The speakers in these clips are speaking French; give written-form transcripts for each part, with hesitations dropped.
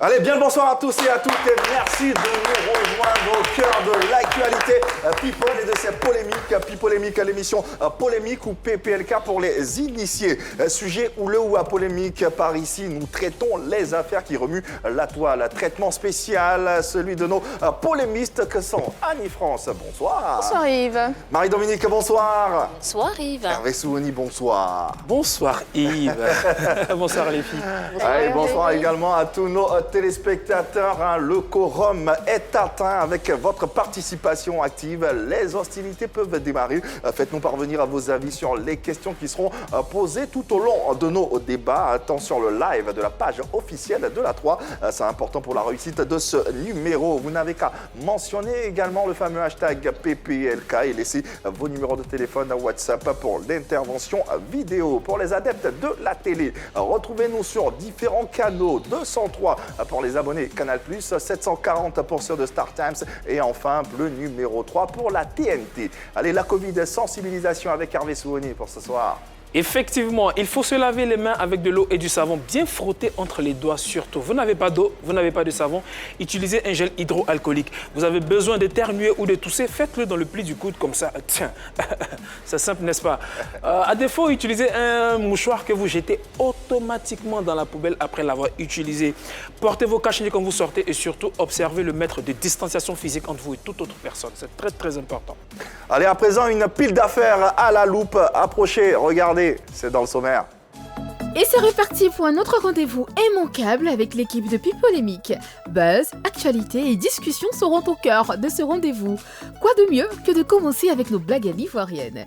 Allez, bien le bonsoir à tous et à toutes et merci de nous rejoindre au cœur de l'actualité People et de cette polémique. Pipolémique, l'émission Polémique ou PPLK pour les initiés. Sujet houleux ou à polémique, par ici nous traitons les affaires qui remuent la toile. Traitement spécial, celui de nos polémistes que sont Annie-France, bonsoir. Bonsoir Yves. Marie-Dominique, bonsoir. Bonsoir Yves. Hervé Souoni, bonsoir. Bonsoir Yves. Bonsoir les filles. Allez, bonsoir également à tous nos téléspectateurs. Le quorum est atteint avec votre participation active. Les hostilités peuvent démarrer. Faites-nous parvenir vos avis sur les questions qui seront posées tout au long de nos débats. Attention, le live de la page officielle de la 3. C'est important pour la réussite de ce numéro. Vous n'avez qu'à mentionner également le fameux hashtag PPLK et laisser vos numéros de téléphone à WhatsApp pour l'intervention vidéo. Pour les adeptes de la télé, retrouvez-nous sur différents canaux. 203 pour les abonnés Canal+, 740 pour ceux de Star Times et enfin le numéro 3 pour la TNT. Allez, la Covid, sensibilisation avec Hervé Souoni pour ce soir. Effectivement, il faut se laver les mains avec de l'eau et du savon bien frotté entre les doigts surtout. Vous n'avez pas d'eau, vous n'avez pas de savon, utilisez un gel hydroalcoolique. Vous avez besoin d'éternuer ou de tousser, faites-le dans le pli du coude comme ça. Tiens, c'est simple, n'est-ce pas? À défaut, utilisez un mouchoir que vous jetez automatiquement dans la poubelle après l'avoir utilisé. Portez vos cache-nez quand vous sortez et surtout observez le mètre de distanciation physique entre vous et toute autre personne. C'est très très important. Allez, à présent, une pile d'affaires à la loupe. Approchez, regardez. C'est dans le sommaire. Et c'est reparti pour un autre rendez-vous immanquable avec l'équipe de Pipolémique. Buzz, actualité et discussion seront au cœur de ce rendez-vous. Quoi de mieux que de commencer avec nos blagues à l'ivoirienne?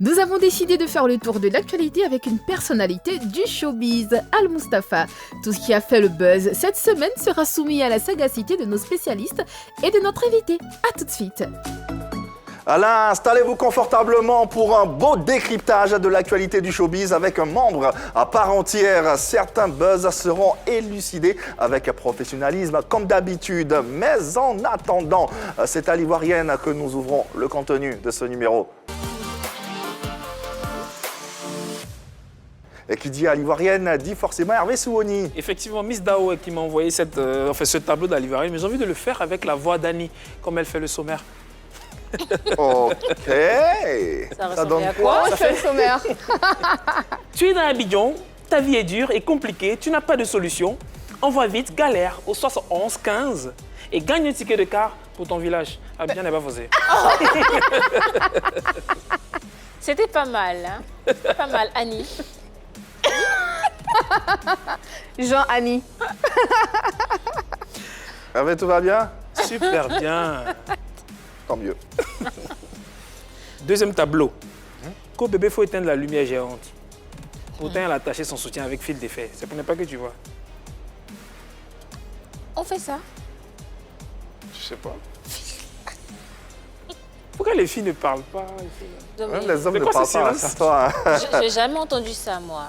Nous avons décidé de faire le tour de l'actualité avec une personnalité du showbiz, Al Mustafa. Tout ce qui a fait le buzz cette semaine sera soumis à la sagacité de nos spécialistes et de notre invité. À tout de suite. Alain, installez-vous confortablement pour un beau décryptage de l'actualité du showbiz avec un membre à part entière. Certains buzz seront élucidés avec professionnalisme comme d'habitude. Mais en attendant, c'est à l'ivoirienne que nous ouvrons le contenu de ce numéro. Et qui dit à l'ivoirienne dit forcément Hervé Souoni. Effectivement, Miss Dao qui m'a envoyé ce tableau de l'ivoirienne, mais j'ai envie de le faire avec la voix d'Annie, comme elle fait le sommaire. Ok. Ça donne quoi? Ça fait le sommaire. Tu es dans Abidjan, ta vie est dure et compliquée, tu n'as pas de solution. Envoie vite, galère au 71 15 et gagne un ticket de car pour ton village. Abidjan n'est pas posé. C'était pas mal, hein? Pas mal, Annie. Jean-Annie. Hervé, tout va bien? Super bien. Tant mieux. Deuxième tableau. Quand bébé, il faut éteindre la lumière géante. Pourtant, elle a attaché son soutien avec fil d'effet. C'est pour ne pas que tu vois. On fait ça? Je sais pas. Pourquoi les filles ne parlent pas? Non, Même mais les hommes c'est ne quoi parlent ce pas, silence? assure-toi. j'ai jamais entendu ça, moi.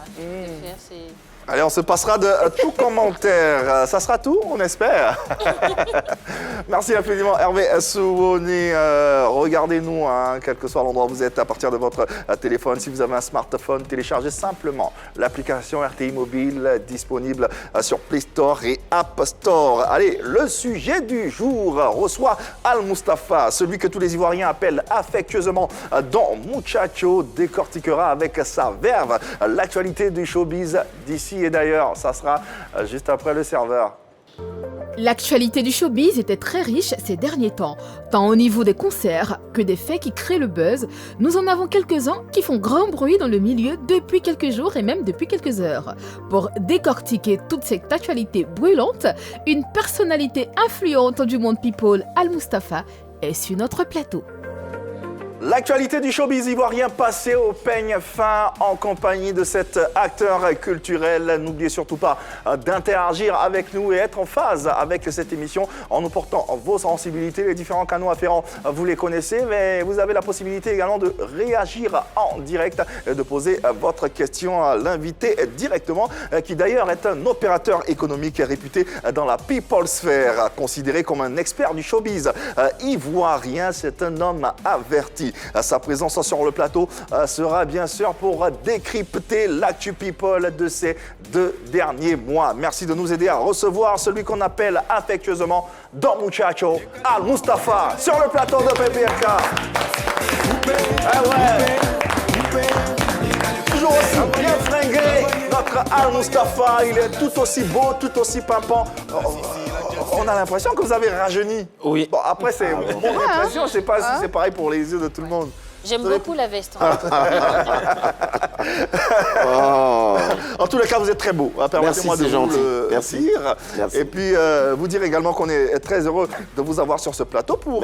Allez, on se passera de tout commentaire. Ça sera tout, on espère. Merci infiniment, Hervé Souoni. Regardez-nous, hein, quel que soit l'endroit où vous êtes, à partir de votre téléphone. Si vous avez un smartphone, téléchargez simplement l'application RTI Mobile disponible sur Play Store et App Store. Allez, le sujet du jour reçoit Al Mustafa, celui que tous les Ivoiriens appellent affectueusement Don Muchacho, décortiquera avec sa verve l'actualité du showbiz d'ici et d'ailleurs. Ça sera juste après le serveur. L'actualité du showbiz était très riche ces derniers temps, tant au niveau des concerts que des faits qui créent le buzz. Nous en avons quelques-uns qui font grand bruit dans le milieu depuis quelques jours et même depuis quelques heures. Pour décortiquer toute cette actualité brûlante, une personnalité influente du monde people, Al Mustafa, est sur notre plateau. L'actualité du showbiz ivoirien passée au peigne fin en compagnie de cet acteur culturel. N'oubliez surtout pas d'interagir avec nous et être en phase avec cette émission en nous portant vos sensibilités. Les différents canaux afférents, vous les connaissez, mais vous avez la possibilité également de réagir en direct et de poser votre question à l'invité directement, qui d'ailleurs est un opérateur économique réputé dans la people sphère, considéré comme un expert du showbiz ivoirien. C'est un homme averti. Sa présence sur le plateau sera bien sûr pour décrypter l'actu people de ces 2 derniers mois. Merci de nous aider à recevoir celui qu'on appelle affectueusement Don Muchacho, Al Mustafa, sur le plateau de PPRK. Ah ouais. Toujours aussi bien fringué, notre Al Mustafa, il est tout aussi beau, tout aussi pimpant. On a l'impression que vous avez rajeuni. Oui. Bon, après, c'est mon impression, je ne sais pas si c'est pareil pour les yeux de tout le monde. J'aime beaucoup la veste. Hein. En tous les cas, vous êtes très beau. Permettez-moi de vous le dire. Merci. Et puis, vous dire également qu'on est très heureux de vous avoir sur ce plateau pour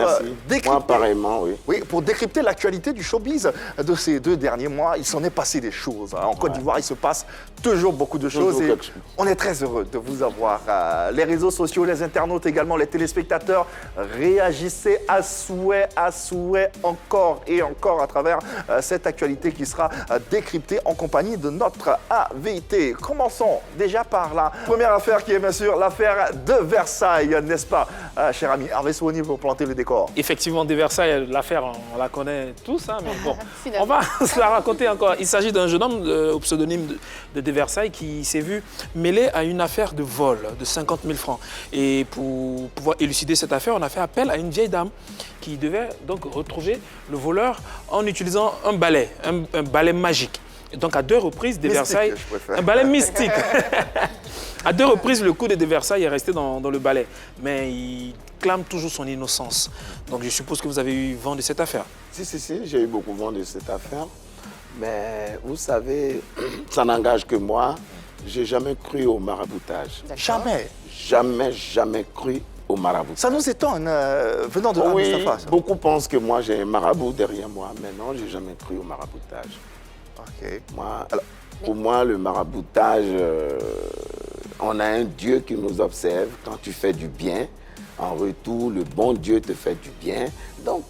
décrypter. Moi, pareillement, oui. Oui, pour décrypter l'actualité du showbiz de ces 2 derniers mois. Il s'en est passé des choses. En Côte d'Ivoire, il se passe toujours beaucoup de choses. Et on est très heureux de vous avoir. Les réseaux sociaux, les internautes également, les téléspectateurs, réagissez à souhait, encore et encore à travers cette actualité qui sera décryptée en compagnie de notre invité. Commençons déjà par la première affaire qui est bien sûr l'affaire de Versailles, n'est-ce pas, cher ami Hervé Souani, pour planter le décor. Effectivement, de Versailles, l'affaire, on la connaît tous, hein, mais bon, on va se la raconter encore. Il s'agit d'un jeune homme au pseudonyme de Versailles qui s'est vu mêlé à une affaire de vol de 50 000 francs. Et pour pouvoir élucider cette affaire, on a fait appel à une vieille dame qui devait donc retrouver le voleur en utilisant un balai magique. Et donc à 2 reprises, de Versailles, un balai mystique. À 2 reprises, le coup de Versailles est resté dans le balai. Mais il clame toujours son innocence. Donc je suppose que vous avez eu vent de cette affaire. Si, j'ai eu beaucoup vent de cette affaire. Mais vous savez, ça n'engage que moi. J'ai jamais cru au maraboutage. Jamais. Jamais cru au maraboutage. Ça nous étonne, venant de là, oui, Mustafa. Beaucoup pensent que moi j'ai un marabout derrière moi. Mais non, j'ai jamais cru au maraboutage. Ok. Pour moi, le maraboutage, on a un Dieu qui nous observe. Quand tu fais du bien, en retour, le bon Dieu te fait du bien. Donc,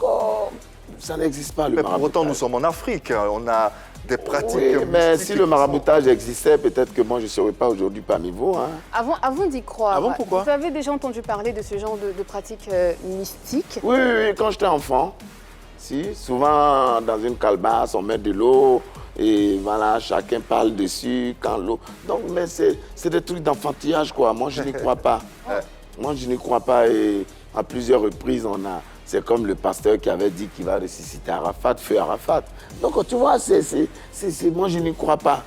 ça n'existe pas, le maraboutage. Pour autant, nous sommes en Afrique. On a des pratiques. Oui, mais si le maraboutage existait, peut-être que moi, je ne serais pas aujourd'hui parmi vous. Hein. Avant d'y croire, Avant, pourquoi? Vous avez déjà entendu parler de ce genre de pratiques mystiques? Oui, quand j'étais enfant. Si, souvent, dans une calebasse, on met de l'eau. Et voilà, chacun parle dessus, quand l'eau... Donc, mais c'est des trucs d'enfantillage, quoi. Moi, je n'y crois pas. Moi, je n'y crois pas. Et à plusieurs reprises, c'est comme le pasteur qui avait dit qu'il va ressusciter Arafat, feu Arafat. Donc, tu vois, moi, je n'y crois pas.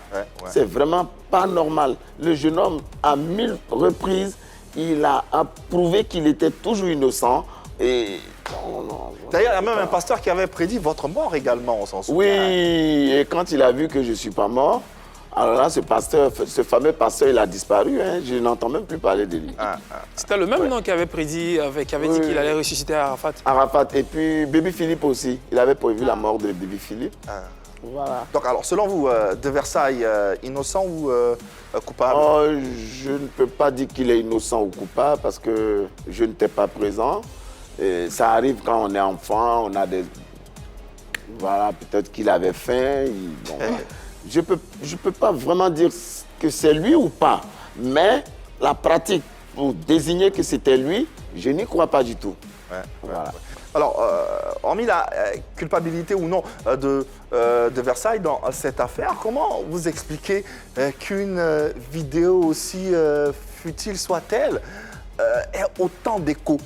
C'est vraiment pas normal. Le jeune homme, à 1000 reprises, il a prouvé qu'il était toujours innocent. Et... D'ailleurs, il y a même un pasteur qui avait prédit votre mort également, on s'en souvient. Oui, et quand il a vu que je ne suis pas mort, alors là, ce fameux pasteur, il a disparu. Hein, je n'entends même plus parler de lui. C'était le même nom qui avait prédit, qui avait dit qu'il allait ressusciter Arafat. Arafat. Et puis, Baby Philippe aussi. Il avait prévu la mort de Baby Philippe. Voilà. Donc, alors, selon vous, de Versailles, innocent ou coupable? Je ne peux pas dire qu'il est innocent ou coupable parce que je n'étais pas présent. Et ça arrive quand on est enfant, on a des... Voilà, peut-être qu'il avait faim. Bon, je peux pas vraiment dire que c'est lui ou pas. Mais la pratique pour désigner que c'était lui, je n'y crois pas du tout. Voilà. Alors, hormis la culpabilité ou non de Versailles dans cette affaire, comment vous expliquez qu'une vidéo aussi futile soit-elle ait autant d'écho?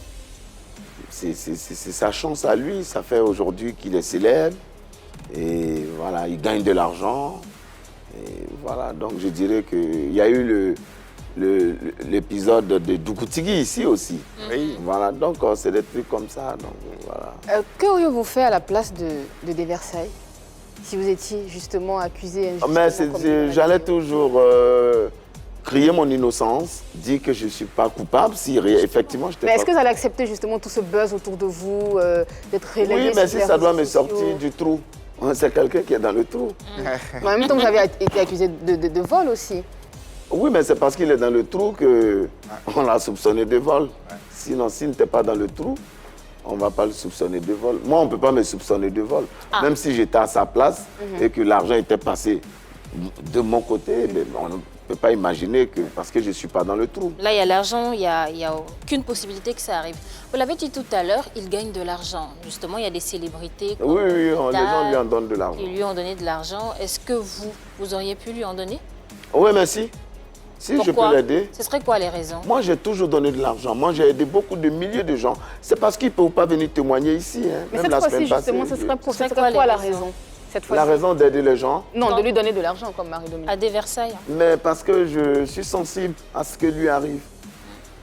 C'est sa chance à lui. Ça fait aujourd'hui qu'il est célèbre. Et voilà, il gagne de l'argent. Et voilà, donc je dirais qu'il y a eu l'épisode de Doukoutigi ici aussi. Oui. Voilà, donc c'est des trucs comme ça. Donc, voilà. Qu'auriez-vous fait à la place de Versailles si vous étiez justement accusé injustement? J'allais toujours crier mon innocence, dire que je ne suis pas coupable, si effectivement je n'étais pas... Mais est-ce que vous allez accepter justement tout ce buzz autour de vous, d'être relayé? Oui, mais si ça doit me sortir du trou. C'est quelqu'un qui est dans le trou. En même temps, vous avez été accusé de vol aussi. Oui, mais c'est parce qu'il est dans le trou qu'on l'a soupçonné de vol. Sinon, s'il n'était pas dans le trou, on ne va pas le soupçonner de vol. Moi, on ne peut pas me soupçonner de vol. Même si j'étais à sa place et que l'argent était passé de mon côté, mais peux pas imaginer que parce que je ne suis pas dans le trou. Là, il y a l'argent, il n'y a aucune possibilité que ça arrive. Vous l'avez dit tout à l'heure, il gagne de l'argent. Justement, il y a des célébrités. Oui, les gens lui en donnent de l'argent. Ils lui ont donné de l'argent. Est-ce que vous auriez pu lui en donner? Oui, merci. Si je peux l'aider. Ce serait quoi les raisons? Moi, j'ai toujours donné de l'argent. Moi, j'ai aidé beaucoup de milliers de gens. C'est parce qu'ils ne peuvent pas venir témoigner ici. Hein. Mais même cette la fois-ci, semaine justement, passée, ce serait quoi la raison cette fois-ci? La raison d'aider les gens? Non, de lui donner de l'argent, comme Marie-Dominique. À des Versailles. Mais parce que je suis sensible à ce que lui arrive.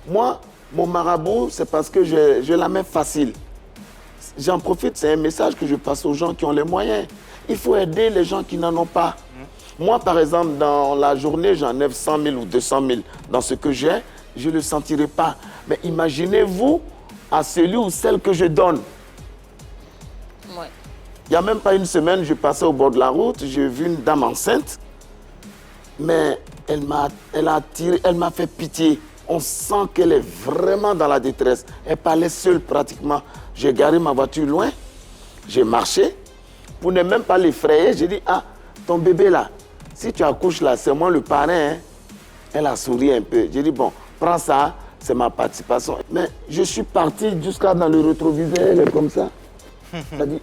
Moi, mon marabout, c'est parce que j'ai la main facile. J'en profite, c'est un message que je passe aux gens qui ont les moyens. Il faut aider les gens qui n'en ont pas. Moi, par exemple, dans la journée, j'enlève 100 000 ou 200 000 dans ce que j'ai, je ne le sentirai pas. Mais imaginez-vous à celui ou celle que je donne. Ouais. Il n'y a même pas une semaine, je passais au bord de la route, j'ai vu une dame enceinte, mais elle m'a fait pitié. On sent qu'elle est vraiment dans la détresse. Elle parlait seule pratiquement. J'ai garé ma voiture loin, j'ai marché. Pour ne même pas l'effrayer, j'ai dit, ah, ton bébé là, si tu accouches là, c'est moi le parrain. Hein. Elle a souri un peu. J'ai dit, bon, prends ça, c'est ma participation. Mais je suis parti jusqu'à dans le rétroviseur, elle est comme ça. Elle a dit,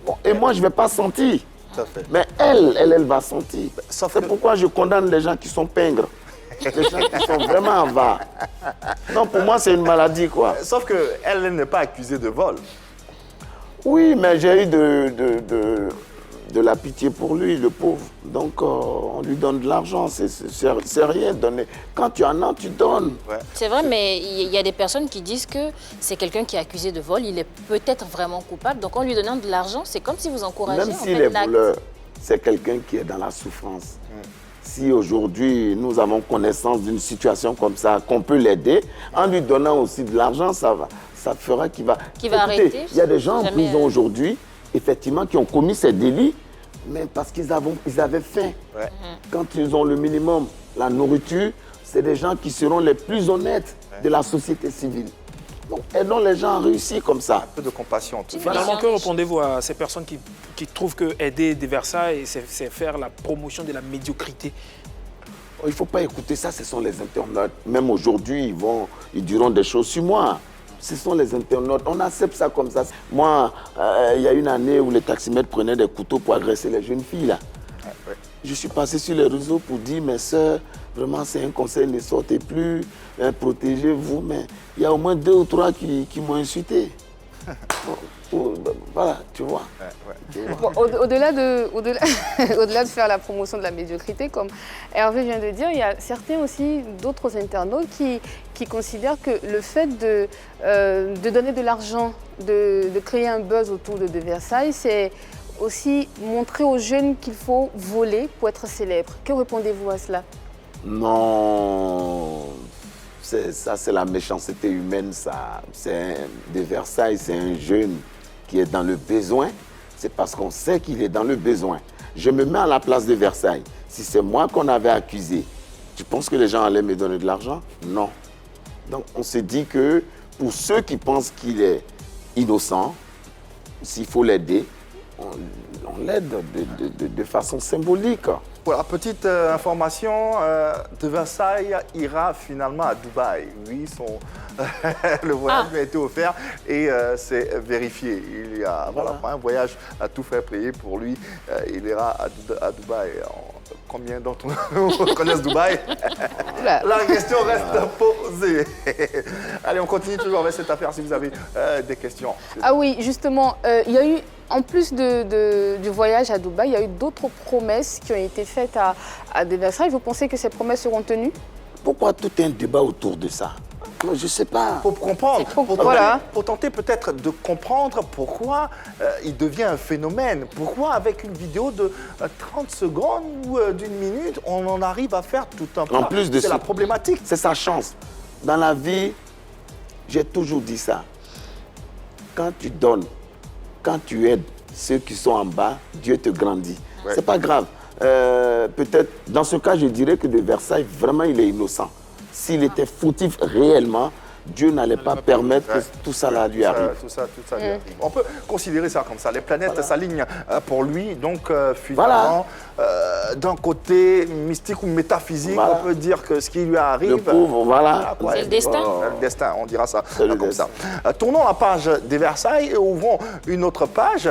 bon, et moi, je ne vais pas sentir. Tout à fait. Mais elle va sentir. Sauf C'est que- pourquoi je condamne les gens qui sont pingres. Les gens qui sont vraiment avares. Non, pour moi, c'est une maladie, quoi. Sauf qu'elle n'est pas accusée de vol. Oui, mais j'ai eu de la pitié pour lui, le pauvre. Donc, on lui donne de l'argent. C'est rien donner. Quand tu en as, tu donnes. C'est vrai, mais il y a des personnes qui disent que c'est quelqu'un qui est accusé de vol, il est peut-être vraiment coupable. Donc en lui donnant de l'argent, c'est comme si vous encouragez Même en s'il fait est l'acte. voleur, c'est quelqu'un qui est dans la souffrance. Si aujourd'hui, nous avons connaissance d'une situation comme ça, qu'on peut l'aider, en lui donnant aussi de l'argent, ça fera qu'il va... Qui va arrêter, Il y a des gens en jamais, prison aujourd'hui, effectivement, qui ont commis ces délits, mais parce qu'ils avaient faim. Ouais. Quand ils ont le minimum, la nourriture, c'est des gens qui seront les plus honnêtes de la société civile. Donc, aidons les gens à réussir comme ça. Un peu de compassion. Tout ça. Finalement, que répondez-vous à ces personnes qui trouvent que aider des Versailles, c'est faire la promotion de la médiocrité? Il ne faut pas écouter ça, ce sont les internautes. Même aujourd'hui, ils diront des choses sur moi. Ce sont les internautes. On accepte ça comme ça. Moi, il y a une année où les taximètres prenaient des couteaux pour agresser les jeunes filles. Là. Je suis passé sur les réseaux pour dire, mes sœurs, vraiment, c'est un conseil, ne sortez plus, hein, protégez-vous. Mais il y a au moins 2 ou 3 qui m'ont insulté. Voilà, tu vois. Bon, au-delà de faire la promotion de la médiocrité, comme Hervé vient de dire, il y a certains aussi, d'autres internautes qui considèrent que le fait de donner de l'argent, de créer un buzz autour de Versailles, c'est aussi montrer aux jeunes qu'il faut voler pour être célèbre. Que répondez-vous à cela? Non, ça c'est la méchanceté humaine, ça. De Versailles, c'est un jeune qui est dans le besoin. C'est parce qu'on sait qu'il est dans le besoin. Je me mets à la place de Versailles. Si c'est moi qu'on avait accusé, tu penses que les gens allaient me donner de l'argent? Non. Donc on se dit que pour ceux qui pensent qu'il est innocent, s'il faut l'aider, on l'aide de façon symbolique. Voilà, petite information, de Versailles ira finalement à Dubaï. Oui, le voyage lui a été offert et c'est vérifié. Il y a voilà, un voyage à tout faire payer pour lui. Il ira à Dubaï. Combien d'entre nous connaissent Dubaï? La question reste posée. Allez, on continue toujours avec cette affaire si vous avez des questions. Ah oui, justement, il y a eu, en plus du voyage à Dubaï, il y a eu d'autres promesses qui ont été faites à des Versailles. Vous pensez que ces promesses seront tenues? Pourquoi tout un débat autour de ça? Je ne sais pas. Pour comprendre, Voilà. pour tenter peut-être de comprendre pourquoi il devient un phénomène. Pourquoi avec une vidéo de 30 secondes ou d'une minute, on en arrive à faire tout un plat. En plus de c'est ça, la problématique. C'est sa chance. Dans la vie, j'ai toujours dit ça. Quand tu donnes, quand tu aides ceux qui sont en bas, Dieu te grandit. Ouais. C'est pas grave. Peut-être, dans ce cas, je dirais que de Versailles, vraiment, il est innocent. S'il était fautif réellement, Dieu n'allait pas permettre que tout ça là lui arrive. Tout ça lui arrive. On peut considérer ça comme ça. Les planètes s'alignent pour lui. Donc, finalement, d'un côté mystique ou métaphysique, on peut dire que ce qui lui arrive... Le pauvre, voilà. C'est le destin. Le destin, on dira ça comme ça. Tournons la page des Versailles et ouvrons une autre page.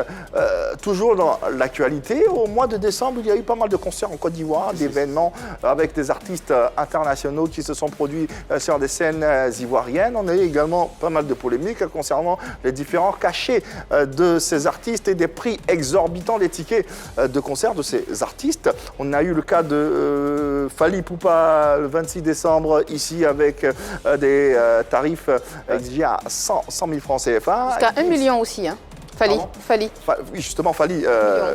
Toujours dans l'actualité, au mois de décembre, il y a eu pas mal de concerts en Côte d'Ivoire, d'événements avec des artistes internationaux qui se sont produits sur des scènes ivoiriennes. On a eu également pas mal de polémiques concernant les différents cachets de ces artistes et des prix exorbitants des tickets de concert de ces artistes. On a eu le cas de Fally Ipupa le 26 décembre ici avec des tarifs exigés à 100 000 francs CFA. Jusqu'à 1 million aussi, hein. Fally. Oui, justement, Fally,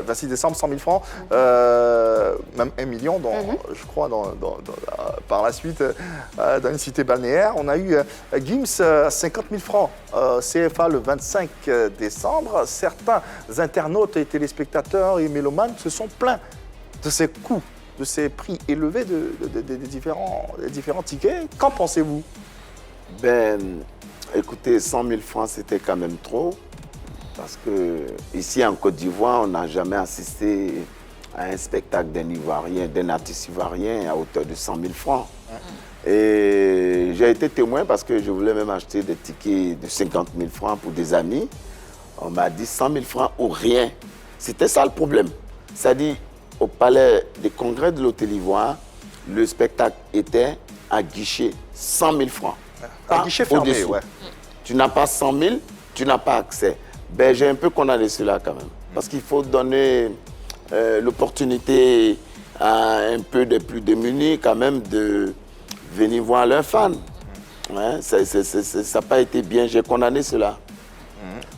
26 décembre, 100 000 francs, même 1 million, je crois, par la suite, dans une cité balnéaire. On a eu Gims, 50 000 francs CFA le 25 décembre. Certains internautes et téléspectateurs et mélomanes se sont plaints de ces coûts, de ces prix élevés des différents tickets. Qu'en pensez-vous? Écoutez, 100 000 francs, c'était quand même trop. Parce que ici en Côte d'Ivoire, on n'a jamais assisté à un spectacle d'un artiste ivoirien à hauteur de 100 000 francs. Et j'ai été témoin parce que je voulais même acheter des tickets de 50 000 francs pour des amis. On m'a dit 100 000 francs ou rien. C'était ça le problème. C'est-à-dire, au palais des congrès de l'Hôtel Ivoire, le spectacle était à guichet 100 000 francs. À guichet fermé, ouais. Tu n'as pas 100 000, tu n'as pas accès. J'ai un peu condamné cela quand même. Parce qu'il faut donner l'opportunité à un peu des plus démunis quand même de venir voir leurs fans. Ouais, ça n'a pas été bien, j'ai condamné cela.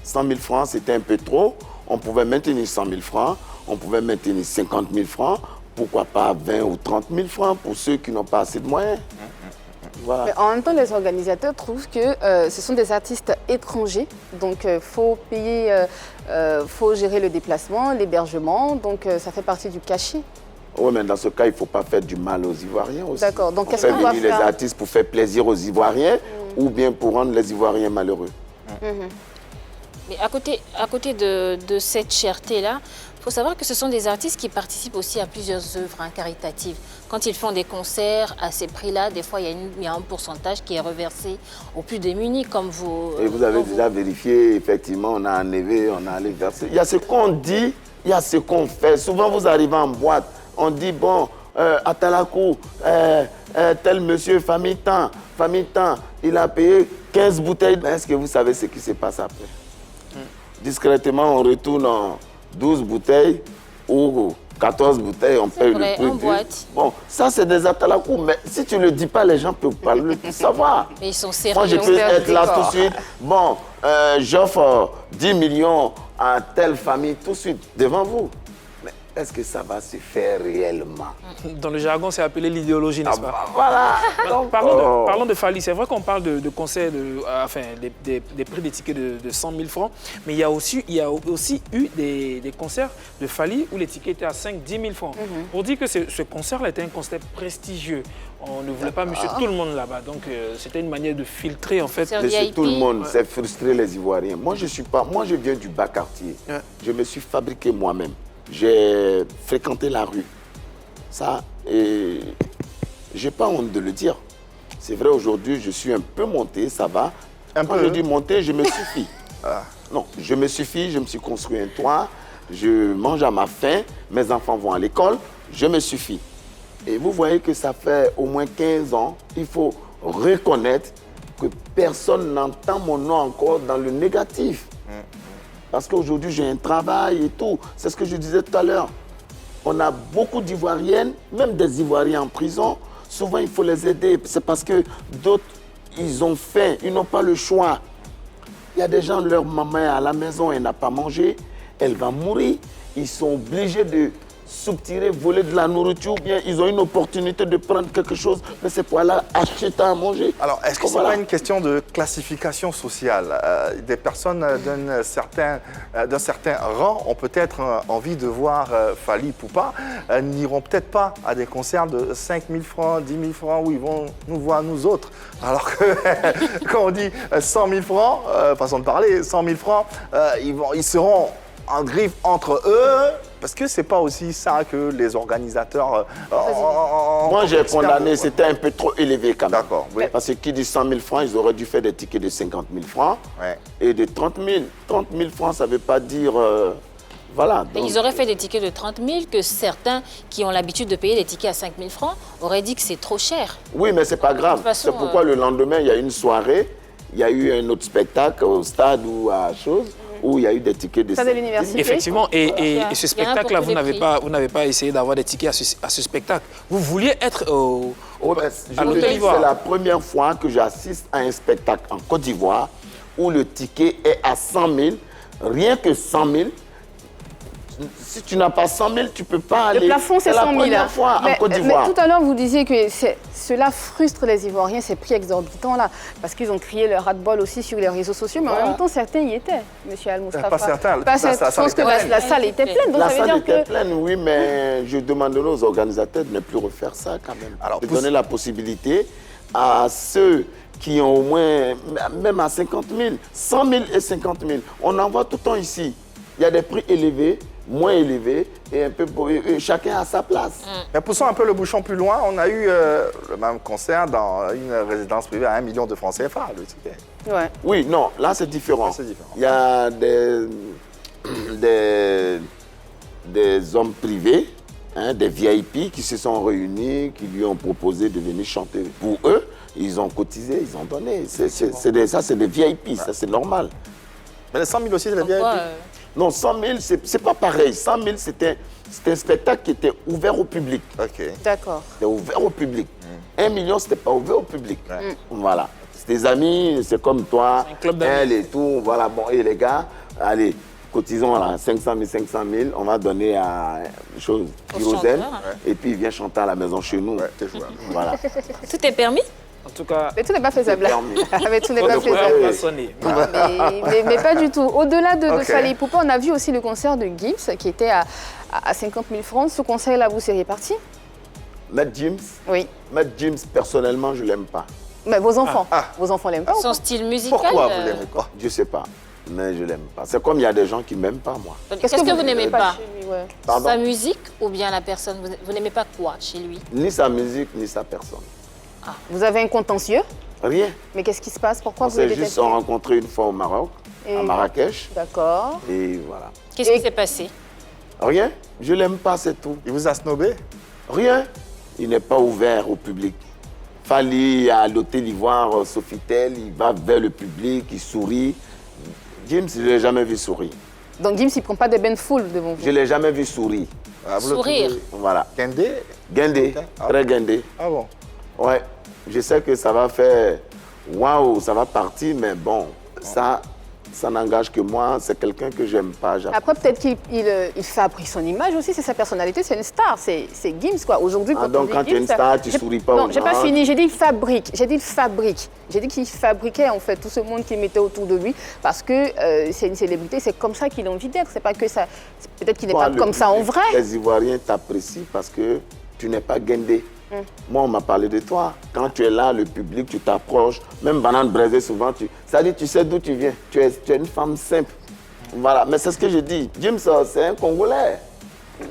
100 000 francs, c'était un peu trop. On pouvait maintenir 100 000 francs, on pouvait maintenir 50 000 francs, pourquoi pas 20 ou 30 000 francs pour ceux qui n'ont pas assez de moyens. Voilà. Mais en même temps, les organisateurs trouvent que ce sont des artistes étrangers, donc il faut payer, faut gérer le déplacement, l'hébergement, donc ça fait partie du cachet. Oui, mais dans ce cas, il ne faut pas faire du mal aux Ivoiriens aussi. D'accord, donc qu'est-ce qu'on va faire? Les artistes pour faire plaisir aux Ivoiriens ou bien pour rendre les Ivoiriens malheureux. Mais à côté de cette cherté-là, il faut savoir que ce sont des artistes qui participent aussi à plusieurs œuvres caritatives. Quand ils font des concerts à ces prix-là, des fois, il y a un pourcentage qui est reversé aux plus démunis, comme vous. Et vous avez déjà vérifié, effectivement, on a enlevé, on a allé verser. Il y a ce qu'on dit, il y a ce qu'on fait. Souvent, vous arrivez en boîte, on dit, bon, à Talakou, tel monsieur, famille temps, il a payé 15 bouteilles. Est-ce que vous savez ce qui se passe après? Discrètement, on retourne en 12 bouteilles ou 14 bouteilles, on paye le prix. Boîte. Bon, ça c'est des atalakou, mais si tu ne le dis pas, les gens peuvent pas le savoir. Mais ils sont sérieux. Moi, je peux être là tout de suite. Bon, j'offre 10 millions à telle famille tout de suite, devant vous. Mais est-ce que ça va se faire réellement? Dans le jargon, c'est appelé l'idéologie, n'est-ce pas? Voilà. Donc, parlons de Fally. C'est vrai qu'on parle de concerts, des prix des tickets de 100 000 francs, mais il y a aussi eu des concerts de Fally où les tickets étaient à 5 000, 10 000 francs. Pour dire que ce concert-là était un concert prestigieux. On ne voulait pas monsieur tout le monde là-bas. Donc, c'était une manière de filtrer, en fait. Monsieur tout le monde, c'est frustrer les Ivoiriens. Moi, je viens du bas quartier. Je me suis fabriqué moi-même. J'ai fréquenté la rue. Ça, et j'ai pas honte de le dire. C'est vrai, aujourd'hui, je suis un peu monté, ça va. Quand je dis monté, je me suffis. Non, je me suffis, je me suis construit un toit, je mange à ma faim, mes enfants vont à l'école, je me suffis. Et vous voyez que ça fait au moins 15 ans, il faut reconnaître que personne n'entend mon nom encore dans le négatif. Parce qu'aujourd'hui, j'ai un travail et tout. C'est ce que je disais tout à l'heure. On a beaucoup d'Ivoiriennes, même des Ivoiriens en prison. Souvent, il faut les aider. C'est parce que d'autres, ils ont faim, ils n'ont pas le choix. Il y a des gens, leur maman est à la maison, elle n'a pas mangé, elle va mourir. Ils sont obligés de souptirer, voler de la nourriture, ou bien ils ont une opportunité de prendre quelque chose, mais c'est pour aller acheter à manger. Alors, est-ce que ce n'est pas une question de classification sociale? Des personnes d'un certain rang ont peut-être envie de voir Fally Ipupa, n'iront peut-être pas à des concerts de 5 000 francs, 10 000 francs, où ils vont nous voir nous autres. Alors que quand on dit 100 000 francs, façon de parler, 100 000 francs, ils seront en griffe entre eux, parce que c'est pas aussi ça que les organisateurs... Moi, j'ai condamné, c'était un peu trop élevé quand même. D'accord, oui. Parce que qui dit 100 000 francs, ils auraient dû faire des tickets de 50 000 francs Ouais. et de 30 000. 30 000 francs, ça ne veut pas dire... voilà. Mais donc, ils auraient fait des tickets de 30 000 que certains qui ont l'habitude de payer des tickets à 5 000 francs auraient dit que c'est trop cher. Oui, mais c'est pas grave. toute façon, C'est pourquoi le lendemain, il y a une soirée, il y a eu un autre spectacle au stade ou à chose, où il y a eu des tickets de Stade de 50 000. l'université. Effectivement, Il y et a ce un pour spectacle-là, tous vous les n'avez prix. pas essayé d'avoir des tickets à ce spectacle. Vous vouliez être Ouais, mais je à vous l'Hôtel dis, Ivoire. c'est la première fois que j'assiste à un spectacle en Côte d'Ivoire où le ticket est à 100 000, rien que 100 000. Si tu n'as pas 100 000, tu ne peux pas aller. Le plafond, c'est 100 000. la première fois en Côte d'Ivoire. Mais tout à l'heure, vous disiez que cela frustre les Ivoiriens, ces prix exorbitants-là, parce qu'ils ont crié leur ras-de-bol aussi sur les réseaux sociaux, mais en même temps, certains y étaient, monsieur Al-Moustapha. Pas certains. Pas certains. Je pense que la salle était pleine, donc La ça veut salle dire était que... pleine, oui, mais je demanderai aux organisateurs de ne plus refaire ça quand même. Alors, de donner la possibilité à ceux qui ont au moins, même à 50 000, 100 000 et 50 000. On en voit tout le temps ici. Il y a des prix élevés, moins élevés, et un peu et chacun a sa place. Mais poussons un peu le bouchon plus loin, on a eu le même concert dans une résidence privée à 1 million de francs CFA, le ticket. Ouais. Oui, non, là c'est différent. Là, c'est différent. Il y a des hommes privés, hein, des VIP qui se sont réunis, qui lui ont proposé de venir chanter pour eux. Ils ont cotisé, ils ont donné. Ça, c'est des VIP, ça c'est normal. Mais les 100 000 aussi, c'est les Pourquoi, VIP. Non, 100 000, c'est pas pareil. 100 000, c'était un spectacle qui était ouvert au public. OK. D'accord. C'était ouvert au public. 1 million, c'était pas ouvert au public. Voilà. C'est des amis, c'est comme toi, C'est un club d'amis. elle et tout. Voilà, bon, et les gars, allez, cotisons là, 500 000, on va donner à chose, Au Kyrosène, chanteur, et puis il vient chanter à la maison chez nous. Ouais, t'es jouable. Voilà. Tout est permis? En tout cas, Mais tout n'est pas faisable. permis. Mais tout n'est votre pas frère faisable. va sonner. Mais pas du tout. Au-delà de Ok. Fally Ipupa, on a vu aussi le concert de Gims qui était à 50 000 francs. Ce concert-là, vous seriez parti? Matt James, Oui. personnellement, je l'aime pas. Mais vos enfants, vos enfants l'aiment pas ou Son pas? style musical? Pourquoi vous l'aimez pas? Je sais pas, mais je l'aime pas. C'est comme il y a des gens qui m'aiment pas, moi. Qu'est-ce que vous n'aimez pas? chez lui, ouais. Pardon? Sa musique ou bien la personne? Vous n'aimez pas quoi chez lui? Ni sa musique, ni sa personne. Vous avez un contentieux, Rien. mais qu'est-ce qui se passe? Pourquoi On vous le s'est juste détestez? rencontrés une fois au Maroc, Et- à Marrakech, D'accord. et voilà. Qu'est-ce Et- qui s'est passé? Rien, je l'aime pas, c'est tout. Il vous a snobé? Rien. Il n'est pas ouvert au public. Fally à l'Hôtel Ivoire, Sofitel, il va vers le public, il sourit. James, je ne l'ai jamais vu sourire. Donc Gims, il ne prend pas des bains de foule devant vous. Je ne l'ai jamais vu sourire. Ah, vous le Sourire. trouvez Voilà. Guindé? Guindé, Ah. très guindé. Ah bon? Ouais, je sais que ça va faire waouh, ça va partir, mais bon, ça n'engage que moi. C'est quelqu'un que j'aime pas. Après, peut-être qu'il fabrique son image aussi, c'est sa personnalité, c'est une star, c'est Gims quoi. Aujourd'hui, Ah, quand donc on dit quand tu es une Gims, star, tu j'ai- souris pas Non, aux j'ai pas gens. fini, j'ai dit il fabrique, j'ai dit il fabrique. J'ai dit qu'il fabriquait en fait tout ce monde qui mettait autour de lui parce que c'est une célébrité, c'est comme ça qu'il a envie d'être. C'est pas que ça, peut-être qu'il n'est Toi, pas le comme ça en public, vrai. Les Ivoiriens t'apprécient parce que tu n'es pas guindé. Moi, on m'a parlé de toi. Quand tu es là, le public, tu t'approches. Même Banane Braisée, souvent, ça dit, tu sais d'où tu viens. Tu es une femme simple. Voilà, mais c'est ce que je dis. James, c'est un Congolais.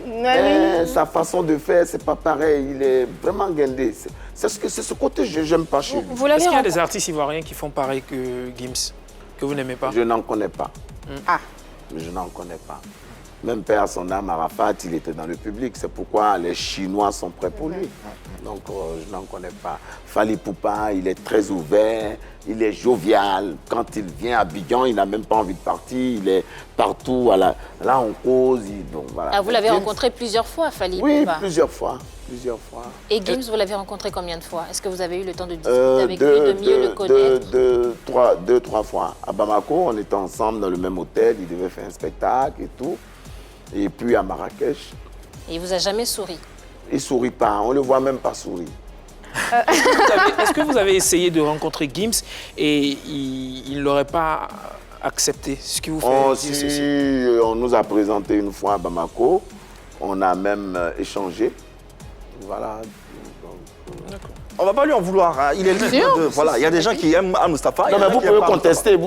Mais sa façon de faire, c'est pas pareil. Il est vraiment guindé. C'est ce côté que je n'aime pas chez lui. Vous l'avez Est-ce qu'il y a rencontré? des artistes ivoiriens qui font pareil que Gims, que vous n'aimez pas? Je n'en connais pas. Ah. Je n'en connais pas. Même père son âme, Arafat, il était dans le public. C'est pourquoi les Chinois sont prêts pour lui. Donc, je n'en connais pas. Fally Ipupa, il est très ouvert, il est jovial. Quand il vient à Abidjan, il n'a même pas envie de partir. Il est partout. Là, on cause. Donc, voilà. Ah, vous l'avez James- rencontré plusieurs fois, Fally Oui, Ipupa. plusieurs fois. Plusieurs fois. Et Gims, vous l'avez rencontré combien de fois? Est-ce que vous avez eu le temps de discuter avec lui, de mieux le connaître? Deux, trois fois. À Bamako, on était ensemble dans le même hôtel. Il devait faire un spectacle et tout. Et puis à Marrakech, Et il vous a jamais souri? Il ne sourit pas, on ne le voit même pas sourire. Est-ce que vous avez essayé de rencontrer Gims et il ne l'aurait pas accepté? Ce qui vous fait dire ceci? On nous a présenté une fois à Bamako, on a même échangé. Voilà. On va pas lui en vouloir, hein. Il est libre de... Voilà, il y a des gens qui aiment Al-Mustafa. Non, mais vous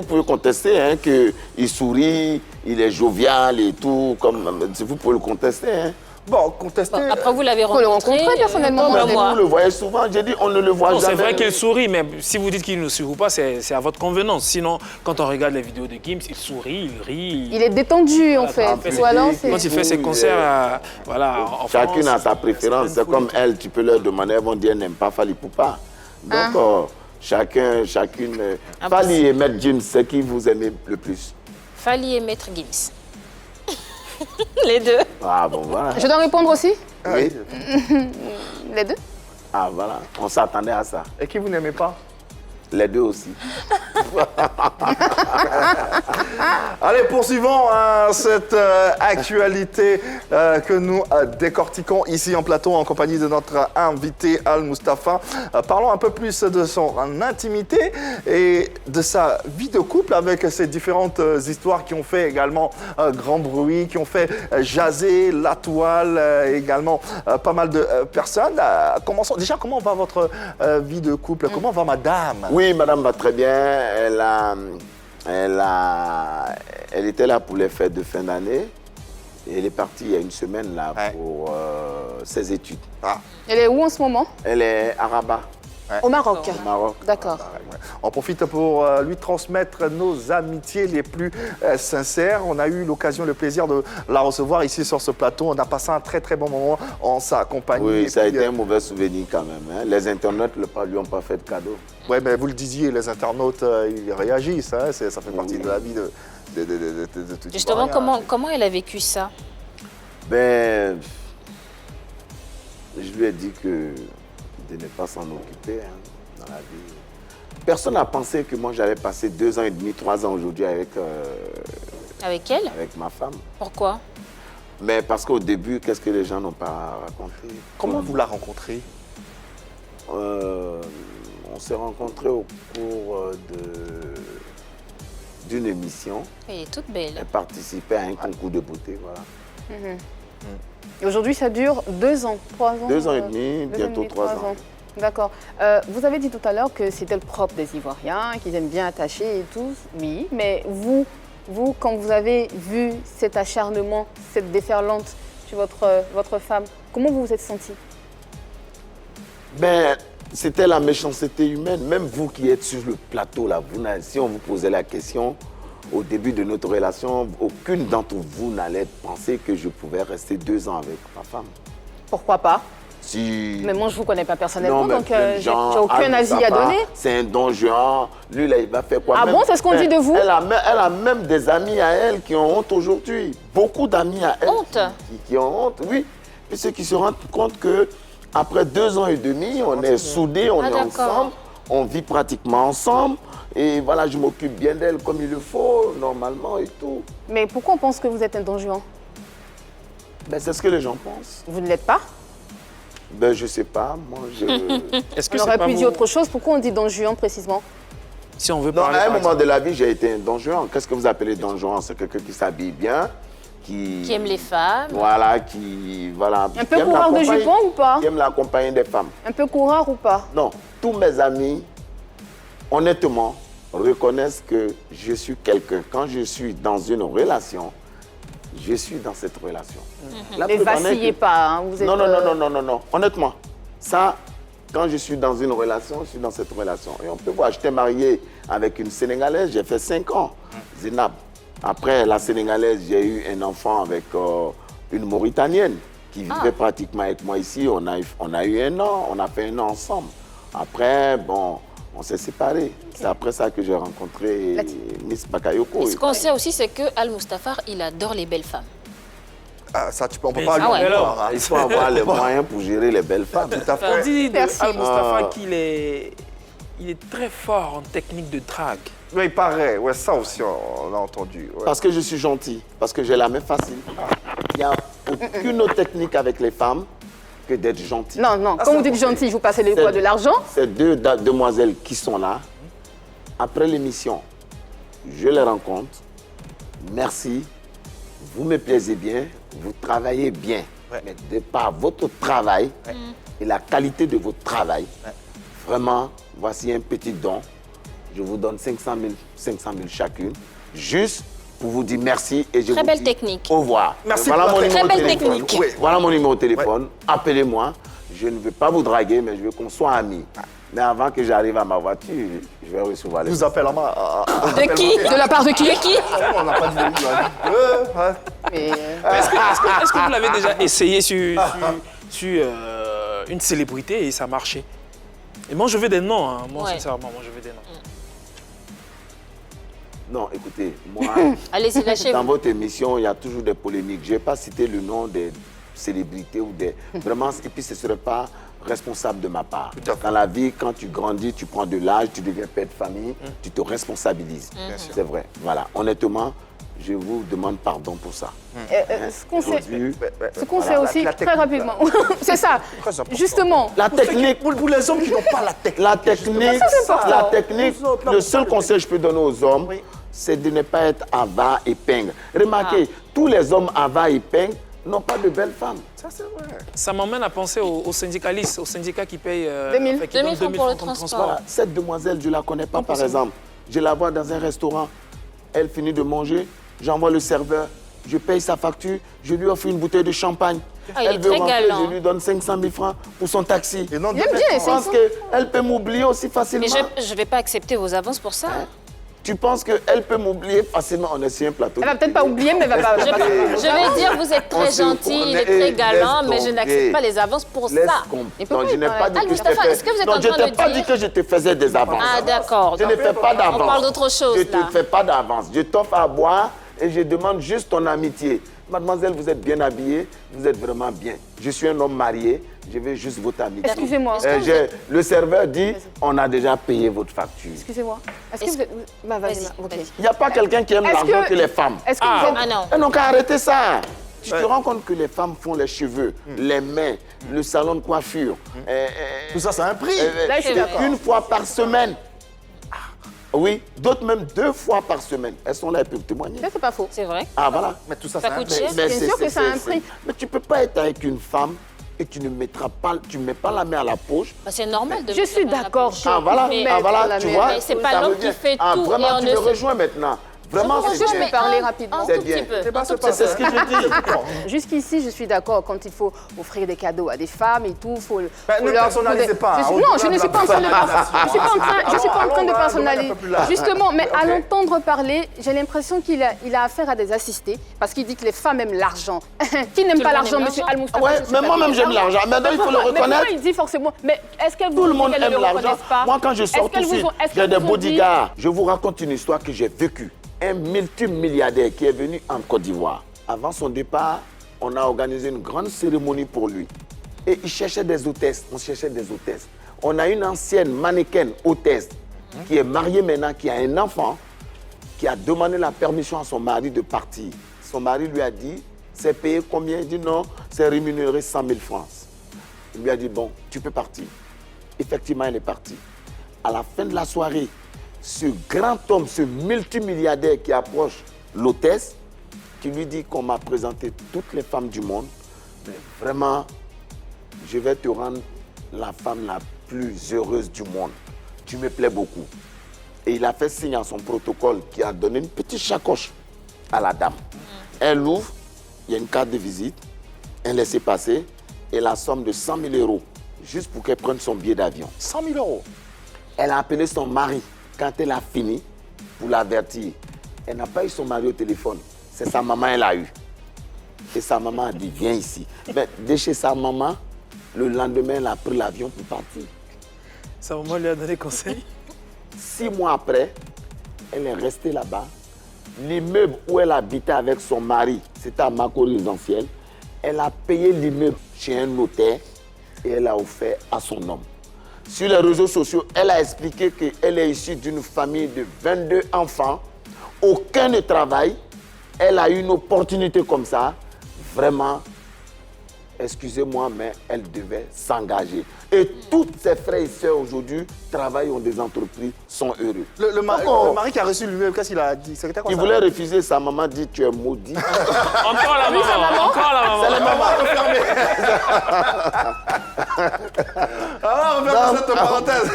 pouvez contester hein, qu'il sourit, il est jovial et tout, vous pouvez le contester. Hein. Bon, contester... Bon, après, vous l'avez Faut le rencontrer personnellement. Non, mais vous le voyez souvent, j'ai dit, on ne le voit Non, jamais. c'est vrai qu'il sourit, mais si vous dites qu'il ne sourit pas, c'est à votre convenance. Sinon, quand on regarde les vidéos de Gims, il sourit, il rit. Il est détendu en fait. Ou alors, Quand il fait ses concerts, voilà, en Chacune France, a sa préférence. C'est comme elle, tu peux leur demander, elles vont dire, elle n'aime pas Fally Poupa. Donc, chacune... Fally et Maître Gims, c'est qui vous aimez le plus? Fally et Maître Gims. Les deux. Ah bon, voilà. je dois répondre aussi? Oui. Les deux? Ah voilà, on s'attendait à ça. Et qui vous n'aimez pas? Les deux aussi. Allez, poursuivons hein, cette actualité que nous décortiquons ici en plateau en compagnie de notre invité Al-Mustafa. Parlons un peu plus de son intimité et de sa vie de couple avec ces différentes histoires qui ont fait également grand bruit, qui ont fait jaser la toile, également pas mal de personnes. Commençons. Déjà, comment va votre vie de couple? Comment va madame? Oui, madame va très bien. Elle était là pour les fêtes de fin d'année. Et elle est partie il y a une semaine là pour ses études. Elle est où en ce moment? Elle est à Rabat, Au Maroc. au Maroc. D'accord. On profite pour lui transmettre nos amitiés les plus sincères. On a eu l'occasion, le plaisir de la recevoir ici sur ce plateau. On a passé un très très bon moment en sa compagnie. Oui, Et ça a puis, été un mauvais souvenir quand même. Hein. Les internautes ne lui ont pas fait de cadeau. Oui, mais vous le disiez, les internautes, ils réagissent. Hein. Ça fait partie de la vie de tout Justement, Ivoirien. comment elle a vécu ça? Ben, je lui ai dit que de ne pas s'en occuper hein, dans la vie. Personne n'a pensé que moi j'allais passer 2 ans et demi, 3 ans aujourd'hui avec elle? avec ma femme. Pourquoi? Mais parce qu'au début, qu'est-ce que les gens n'ont pas raconté? Comment vous la rencontrez? On s'est rencontrés au cours d'une émission. Elle est toute belle. Elle participait à un concours de beauté, voilà. Et aujourd'hui, ça dure 2 ans, 3 ans? 2 ans et demi, 2 bientôt 3 ans. D'accord. Vous avez dit tout à l'heure que c'était le propre des Ivoiriens, qu'ils aiment bien attacher et tout. Oui, mais vous, quand vous avez vu cet acharnement, cette déferlante sur votre femme, comment vous vous êtes senti? Ben, c'était la méchanceté humaine. Même vous qui êtes sur le plateau, là, si on vous posait la question, au début de notre relation, aucune d'entre vous n'allait penser que je pouvais rester 2 ans avec ma femme. Pourquoi pas? Si... Mais moi, je ne vous connais pas personnellement, Non, mais donc plein de j'ai gens, aucun avis à donner. C'est un don Juan. Lui, là, il va faire quoi? Ah bon, c'est ce qu'on dit de vous? Elle a même des amis à elle qui ont honte aujourd'hui. Beaucoup d'amis à elle Honte? qui ont honte, oui. Et ceux qui se rendent compte que après 2 ans et demi, on est soudés, on est ensemble, on vit pratiquement ensemble. Et voilà, je m'occupe bien d'elle comme il le faut, normalement et tout. Mais pourquoi on pense que vous êtes un don Juan? Ben, c'est ce que les gens pensent. Vous ne l'êtes pas? Ben, je sais pas, moi, je... Est-ce que On c'est aurait pas pu vous- dire autre chose. Pourquoi on dit don Juan précisément? Si on veut Non, parler à un par moment exemple- de la vie, j'ai été un don Juan. Qu'est-ce que vous appelez don Juan? C'est quelqu'un qui s'habille bien, Qui aime les femmes? Voilà, qui... Voilà, Un peu qui aime coureur de l'accompagner- jupons ou pas? Qui aime la compagnie des femmes. Un peu coureur ou pas? Non, tous mes amis, honnêtement, reconnaissent que je suis quelqu'un. Quand je suis dans une relation, je suis dans cette relation. La Mais preuve en est vacillez que- pas, hein, vous êtes... Non. Honnêtement, ça, quand je suis dans une relation, je suis dans cette relation. Et on peut voir, j'étais marié avec une Sénégalaise, j'ai fait 5 ans, Zénab. Après la Sénégalaise, j'ai eu un enfant avec une Mauritanienne qui vivait pratiquement avec moi ici. On a eu 1 an, on a fait 1 an ensemble. Après, bon, on s'est séparés. C'est après ça que j'ai rencontré Miss Bakayoko. Et ce qu'on sait aussi, c'est que Al-Mustafa, il adore les belles femmes. Ah, ça, on peut Mais pas ça, lui en ouais. vouloir, hein. Il faut avoir les moyens pour gérer les belles femmes. Tout à On fait. dit de Merci. Al-Mustafa qu'il est très fort en technique de drague. Oui, il paraît. Ouais, ça aussi, on a entendu. Ouais. Parce que je suis gentil, parce que j'ai la main facile. Il y a aucune autre technique avec les femmes que d'être gentil. Non, non, quand vous dites gentil, vous passez quoi, de l'argent? Ces deux demoiselles qui sont là, après l'émission, je les rencontre. Merci, vous me plaisez bien, vous travaillez bien. Mais de par votre travail et la qualité de votre travail, vraiment, voici un petit don. Je vous donne 500 000 chacune, juste pour vous dire merci et je Très vous belle dis technique. au revoir. Merci Voilà pour mon la numéro de très belle téléphone. technique. Oui. Voilà mon numéro de téléphone. Appelez-moi. Je ne veux pas vous draguer, mais je veux qu'on soit amis. Mais avant que j'arrive à ma voiture, je vais recevoir les... Nous appelle De qui? De la part de qui? De qui? On n'a pas dit Mais, Est-ce que vous l'avez déjà essayé sur une célébrité et ça a marché? Et moi, je veux des noms. Hein. Moi, Ouais. sincèrement, moi, je veux des noms. Non, écoutez, moi, Allez-y, dans lâchez-vous. votre émission, il y a toujours des polémiques. Je n'ai pas cité le nom des célébrités ou des... Vraiment, et puis ce ne serait pas responsable de ma part. Dans la vie, quand tu grandis, tu prends de l'âge, tu deviens père de famille, tu te responsabilises. C'est vrai. Voilà. Honnêtement, je vous demande pardon pour ça. ce qu'on sait, Aujourd'hui, ce qu'on sait aussi, la très technique, rapidement, c'est ça, Très important. justement. la technique, Pour les hommes qui n'ont pas la technique. la technique, important. la technique, Nous autres, là, le on seul parle de conseil que je peux donner aux hommes, Oui. c'est de ne pas être avare et pingre. Remarquez, tous les hommes avares et pingres n'ont pas de belles femmes. Ça, c'est vrai. Ça m'emmène à penser aux syndicalistes, aux syndicats qui payent 2000. qui donnent 2000 francs pour le comme transport. Voilà, cette demoiselle, je ne la connais pas, par exemple. Je la vois dans un restaurant, elle finit de manger, j'envoie le serveur, je paye sa facture, je lui offre une bouteille de champagne. Ah, il est Elle veut très rentrer, galant. je lui donne 500 000 francs pour son taxi. Et non, Il aime bien, Tu penses qu'elle peut m'oublier aussi facilement? Mais je ne vais pas accepter vos avances pour ça. Tu penses qu'elle peut m'oublier facilement? On est sur un plateau. Elle va peut-être pas oublier, mais elle va pas. Je vais dire, vous êtes très On se gentil, il est connaît. très galant, Laisse mais je tomber. n'accepte pas les avances pour Laisse ça. comprendre. Et pourquoi Non, je il n'ai parle- pas dit Ah, que je Mustapha, te est-ce que vous êtes non, en je train t'ai de pas dire- dit que je te faisais des avances. Ah, d'accord. Je ne fais pas d'avance. On parle d'autre chose, Je ne là. te fais pas d'avance. Je t'offre à boire et je demande juste ton amitié. Mademoiselle, vous êtes bien habillée, vous êtes vraiment bien. Je suis un homme marié, je veux juste votre amitié. Excusez-moi. Le serveur dit, on a déjà payé votre facture. Excusez-moi. Est-ce que vous êtes. Bah, vas-y. Vas-y, ok. vas-y. Il n'y a pas quelqu'un qui aime Est-ce l'argent que- que les femmes. Est-ce que vous êtes. Ah non. Elles n'ont qu'à arrêter ça. Tu te rends compte que les femmes font les cheveux, les mains, le salon de coiffure. Tout ça, ça a un prix. Là, je suis C'est vrai. d'accord. Une fois par semaine. Oui, d'autres même 2 fois par semaine. Elles sont là, elles peuvent témoigner. Ça, c'est pas faux. C'est vrai. Ah voilà. Mais tout ça, Ça ça a un coûte prix. cher. Bien sûr que ça a un prix. Mais tu peux pas être avec une femme et tu ne mettras pas, tu mets pas la main à la poche. Bah, c'est normal de Je mettre suis la main à la d'accord. poche. Ah voilà, Mais- ah, voilà, la tu main. vois. Mais c'est pas ça l'homme revient. qui fait Ah, tout vraiment, et on tu ne me se- rejoins maintenant. Vraiment, Je vous c'est rejoins, bien. mais parler un rapidement. tout C'est petit bien. peu. C'est pas- un tout c'est petit pas peu. C'est ce que je dis. Jusqu'ici, je suis d'accord quand il faut offrir des cadeaux à des femmes et tout. Faut Ben, faut ne leur- personnalisez pas, hein, Non, au-delà je ne de suis la pas en train de personnalisation. je suis pas en train Allons de dans un personnaliser. domaine un peu plus large. Justement, mais à Ok. l'entendre parler, j'ai l'impression qu'il a affaire à des assistés parce qu'il dit que les femmes aiment l'argent. Qui n'aime Tout pas le monde l'argent, aime monsieur l'argent. Al-Moustapha? Ouais, je sais mais pas moi-même qui j'aime aime l'argent. Maintenant, il faut le Mais pourquoi reconnaître. il dit forcément? Mais est-ce qu'elle vous Tout le dit monde qu'elle ne aime le l'argent. reconnaisse pas? Moi, quand je sors Est-ce qu'elles tout de vous suite, ont- est-ce j'ai qu'elles des vous ont dit- bodyguards. Je vous raconte une histoire que j'ai vécue. Un multimilliardaire qui est venu en Côte d'Ivoire. Avant son départ, on a organisé une grande cérémonie pour lui. Et il cherchait des hôtesses. On cherchait des hôtesses. On a une ancienne mannequin hôtesse qui est mariée maintenant, qui a un enfant, qui a demandé la permission à son mari de partir. Son mari lui a dit, c'est payé combien? Il dit non, c'est rémunéré 100 000 francs. Il lui a dit, bon, tu peux partir. Effectivement, elle est partie. À la fin de la soirée, ce grand homme, ce multimilliardaire qui approche l'hôtesse, qui lui dit qu'on m'a présenté toutes les femmes du monde, mais vraiment, je vais te rendre la femme la plus heureuse du monde. Tu me plais beaucoup. Et il a fait signe à son protocole qui a donné une petite sacoche à la dame. Elle l'ouvre, il y a une carte de visite, un laissez-passer et la somme de 100 000 euros, juste pour qu'elle prenne son billet d'avion. 100 000 euros. Elle a appelé son mari quand elle a fini pour l'avertir. Elle n'a pas eu son mari au téléphone. C'est sa maman, elle a eu. Et sa maman a dit, viens ici. Mais de chez sa maman, le lendemain, elle a pris l'avion pour partir. Sa maman lui a donné conseil. 6 mois après, elle est restée là-bas. L'immeuble où elle habitait avec son mari, c'était à Mako résidentiel. Elle a payé l'immeuble chez un notaire et elle a offert à son homme. Sur les réseaux sociaux, elle a expliqué qu'elle est issue d'une famille de 22 enfants. Aucun ne travaille. Elle a eu une opportunité comme ça. Vraiment, excusez-moi, mais elle devait s'engager. Et tous ses frères et sœurs aujourd'hui travaillent dans des entreprises, sont heureux. Le mari qui a reçu lui-même, qu'est-ce qu'il a dit? Il voulait refuser, sa maman dit tu es maudit. Encore la maman, encore la maman. C'est la maman refermée. Alors, on referme cette parenthèse.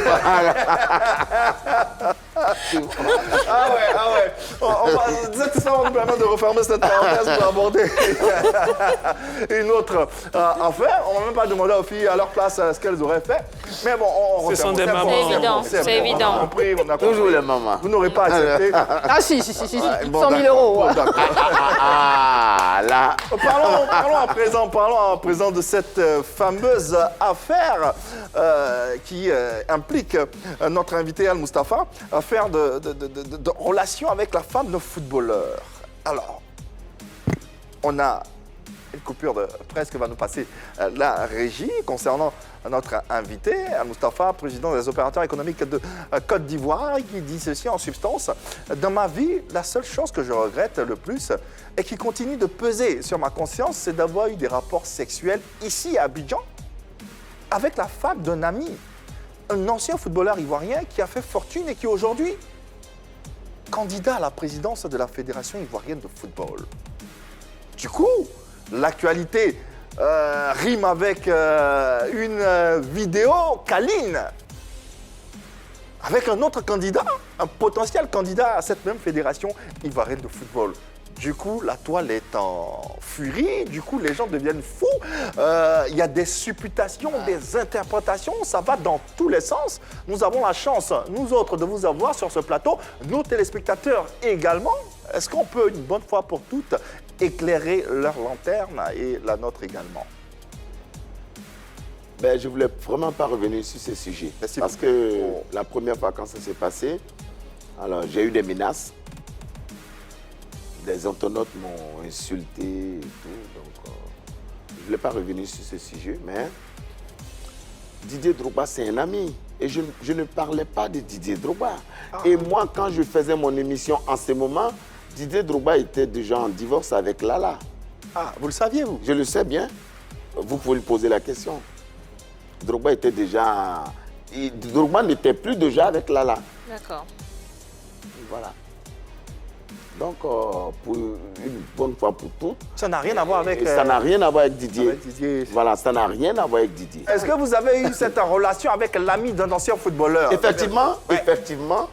Ah ouais. Ça va nous permettre de refermer cette parenthèse pour aborder une autre affaire. On ne va même pas demander aux filles à leur place ce qu'elles auraient fait. Mais bon, on referme. Ce sont des mamans. C'est évident, c'est évident. On a compris, on a compris. Toujours les mamans. Vous n'aurez pas accepté. Ah si, Ouais, 100 000 euros. Bon, d'accord. Ah là. Parlons à présent de cette fameuse affaire qui implique notre invité Al-Mustafa, affaire de relation avec la femme de footballeur. Alors, on a une coupure de presse que va nous passer la régie concernant notre invité, Al-Mustafa, président des opérateurs économiques de Côte d'Ivoire, qui dit ceci en substance: dans ma vie, la seule chose que je regrette le plus et qui continue de peser sur ma conscience, c'est d'avoir eu des rapports sexuels ici à Abidjan avec la femme d'un ami, un ancien footballeur ivoirien qui a fait fortune et qui est aujourd'hui candidat à la présidence de la Fédération ivoirienne de football. Du coup, l'actualité rime avec une vidéo câline avec un autre candidat, un potentiel candidat à cette même Fédération ivoirienne de football. Du coup, la toile est en furie, du coup, les gens deviennent fous. Il y a des supputations, des interprétations, ça va dans tous les sens. Nous avons la chance, nous autres, de vous avoir sur ce plateau, nos téléspectateurs également. Est-ce qu'on peut, une bonne fois pour toutes, éclairer leur lanterne et la nôtre également? Ben, je ne voulais vraiment pas revenir sur ce sujet. Merci parce beaucoup. que la première fois quand ça s'est passé, alors j'ai eu des menaces. Des internautes m'ont insulté et tout. Donc, je ne voulais pas revenir sur ce sujet. Mais Didier Drogba, c'est un ami. Et je ne parlais pas de Didier Drogba. Et moi, quand je faisais mon émission en ce moment, Didier Drogba était déjà en divorce avec Lala. Ah, vous le saviez, vous? Je le sais bien. Vous pouvez lui poser la question. Drogba était déjà... Drogba n'était plus déjà avec Lala. D'accord. Voilà. Donc, pour une bonne fois pour toutes... Ça n'a rien à voir avec... Ça n'a rien à voir avec Didier. avec Didier. Voilà, ça n'a rien à voir avec Didier. Est-ce que vous avez eu cette relation avec l'ami d'un ancien footballeur? Effectivement, Ouais. effectivement,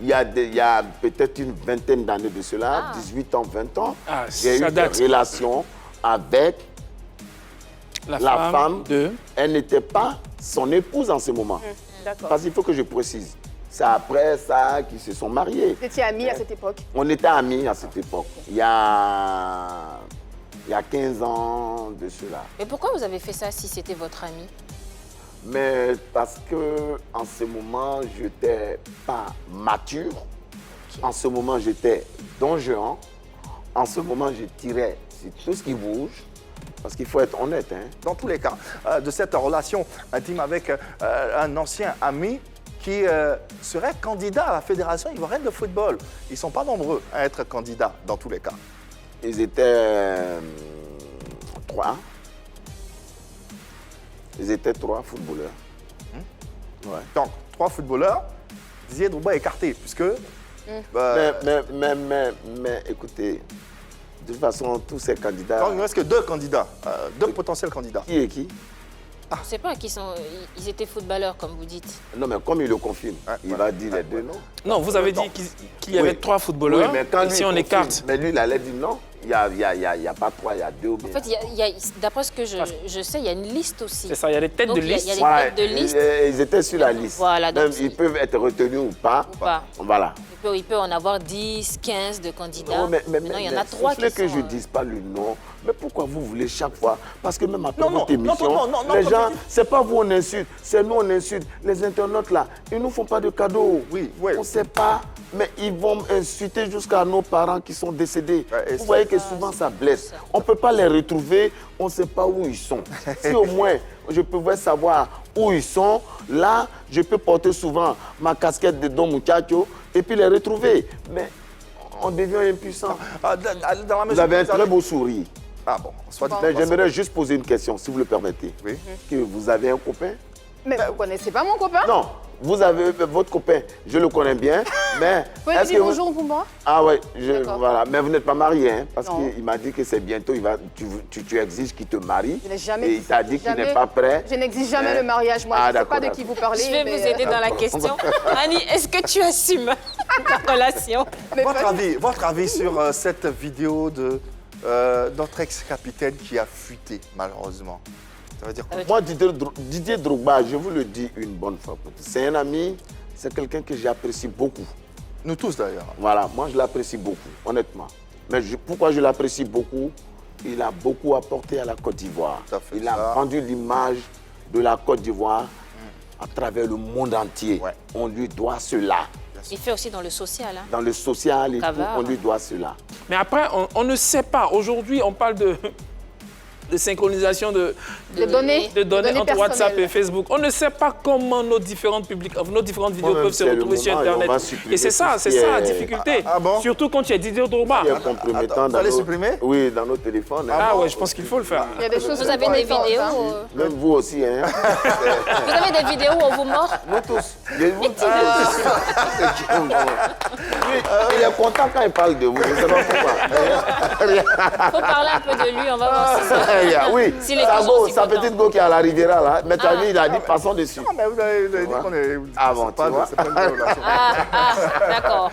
il y a peut-être une vingtaine d'années de cela, 18 ans, 20 ans, Ah, j'ai ça eu date. des relations avec la femme. de... Elle n'était pas son épouse en ce moment. D'accord. Parce qu'il faut que je précise. C'est après ça qu'ils se sont mariés. Vous étiez amis à cette époque? On était amis à cette époque. Il y a 15 ans de cela. Mais pourquoi vous avez fait ça si c'était votre ami? Mais parce que en ce moment, je n'étais pas mature. En ce moment, j'étais donjon. En ce moment, je tirais sur tout ce qui bouge. Parce qu'il faut être honnête. Hein. Dans tous les cas, de cette relation intime avec un ancien ami qui serait candidat à la Fédération ivoirienne de football. Ils ne sont pas nombreux à être candidats dans tous les cas. Ils étaient 3. Ils étaient 3 footballeurs. Ouais. Donc, 3 footballeurs, Didier Drogba écarté, puisque... Mais écoutez, de toute façon, tous ces candidats... donc, il ne reste que 2 candidats, 2 potentiels candidats. Qui est qui? On ne sait pas ils étaient footballeurs, comme vous dites. Non, mais comme il le confirme, il va dire les deux noms. Non, vous avez dit qu'il y avait 3 footballeurs. Oui, mais quand lui, si on il écarte... confirme, mais lui, il allait dire non. Il n'y a pas 3, il y a 2 ou bien. En fait, d'après ce que je sais, il y a une liste aussi. C'est ça, il y a des têtes Donc, de il y a liste. des Voilà, têtes de liste. Ils étaient sur la liste. Voilà, donc Même, ils peuvent être retenus ou pas. Ou pas. Voilà. Il peut en avoir 10, 15 de candidats. Non, Maintenant, il y en a 3 qui sont... que je ne dise pas le nom. Mais pourquoi vous voulez chaque fois? Parce que même après Non, votre non, émission, non, les comme gens, tu dis. c'est pas vous on insulte, c'est nous on insulte. Les internautes là, ils ne nous font pas de cadeaux. Oui. On ne sait pas, mais ils vont insulter jusqu'à nos parents qui sont décédés. Ouais, et Vous ça- voyez que souvent ça blesse. On ne peut pas les retrouver, on ne sait pas où ils sont. Si au moins je pouvais savoir où ils sont, là, je peux porter souvent ma casquette de Don Muchacho et puis les retrouver. Mais on devient impuissant. Dans la Vous mesure avez un où très beau sourire. Ah bon, soit dit. Mais j'aimerais juste poser une question, si vous le permettez. Oui. Que vous avez un copain? Mais vous connaissez pas mon copain? Non, vous avez votre copain, je le connais bien, mais... Vous pouvez lui dire bonjour pour moi? Ah ouais, D'accord. voilà. Mais vous n'êtes pas marié, hein, parce Non. qu'il m'a dit que c'est bientôt, tu exiges qu'il te marie. Je n'ai jamais Et il t'a dit qu'il n'est pas prêt. Je n'exige jamais Mais- le mariage, moi. Ah, je ne sais d'accord, pas de qui vous parlez. Je vais mais, vous aider dans la question. Annie, est-ce que tu assumes ta relation? mais pas- Votre avis sur cette vidéo de notre ex-capitaine qui a fuité, malheureusement. Ça veut dire quoi? Moi, Didier Drogba, je vous le dis une bonne fois pour toutes. C'est un ami, c'est quelqu'un que j'apprécie beaucoup. Nous tous, d'ailleurs. Voilà, moi je l'apprécie beaucoup, honnêtement. Mais pourquoi je l'apprécie beaucoup? Il a beaucoup apporté à la Côte d'Ivoire. Tout à fait Il a ça. rendu l'image de la Côte d'Ivoire à travers le monde entier. Ouais. On lui doit cela. Il fait aussi dans le social. Hein. Dans le social et tout, Cavard. on lui doit cela. Mais après, on ne sait pas. Aujourd'hui, on parle de synchronisation de données. de données entre WhatsApp personnelles. et Facebook. On ne sait pas comment nos différentes vidéos Moi-même, peuvent se c'est le retrouver sur moment et on Internet. va supprimer Et c'est ça, tout ce c'est qui ça la est- difficulté. Ah bon? Surtout quand tu es Didier Drogba. Il est compromettant Attends, vous dans allez nos... supprimer? Oui, dans nos téléphones. hein. Ah ouais, je pense qu'il faut le faire. Il y a des choses Vous avez des vidéos Même vous aussi, hein. Vous avez des vidéos où on vous mord? Nous tous. Vous tous. Lui, il est content quand il parle de vous. Je ne sais pas pourquoi. Il faut parler un peu de lui, on va voir si ça... Oui, S'il est sa toujours go, aussi sa content. petite go qui est à la Riviera, là. Mais t'as vu, il a dit passons dessus. Non, mais vous avez dit qu'on est... Ah bon, c'est pas- tu vois. c'est pas une relation. D'accord.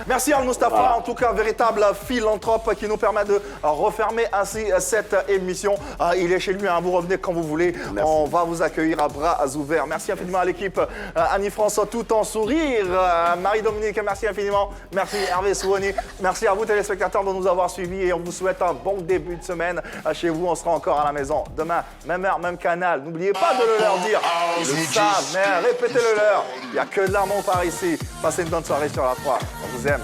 Merci Al-Mustafa, en tout cas, véritable philanthrope qui nous permet de refermer ainsi cette émission. Il est chez lui, hein, vous revenez quand vous voulez. Merci. On va vous accueillir à bras ouverts. Merci infiniment à l'équipe. Annie-France, tout en sourire. Marie-Dominique, merci infiniment. Merci Hervé Souoni. Merci à vous téléspectateurs de nous avoir suivis et on vous souhaite un bon début de semaine. Chez vous, on sera encore à la maison. Demain, même heure, même canal. N'oubliez pas de le leur dire. Ils le savent, mais répétez-le leur. Il n'y a que de l'amour par ici. Passez une bonne soirée sur la 3. On vous aime.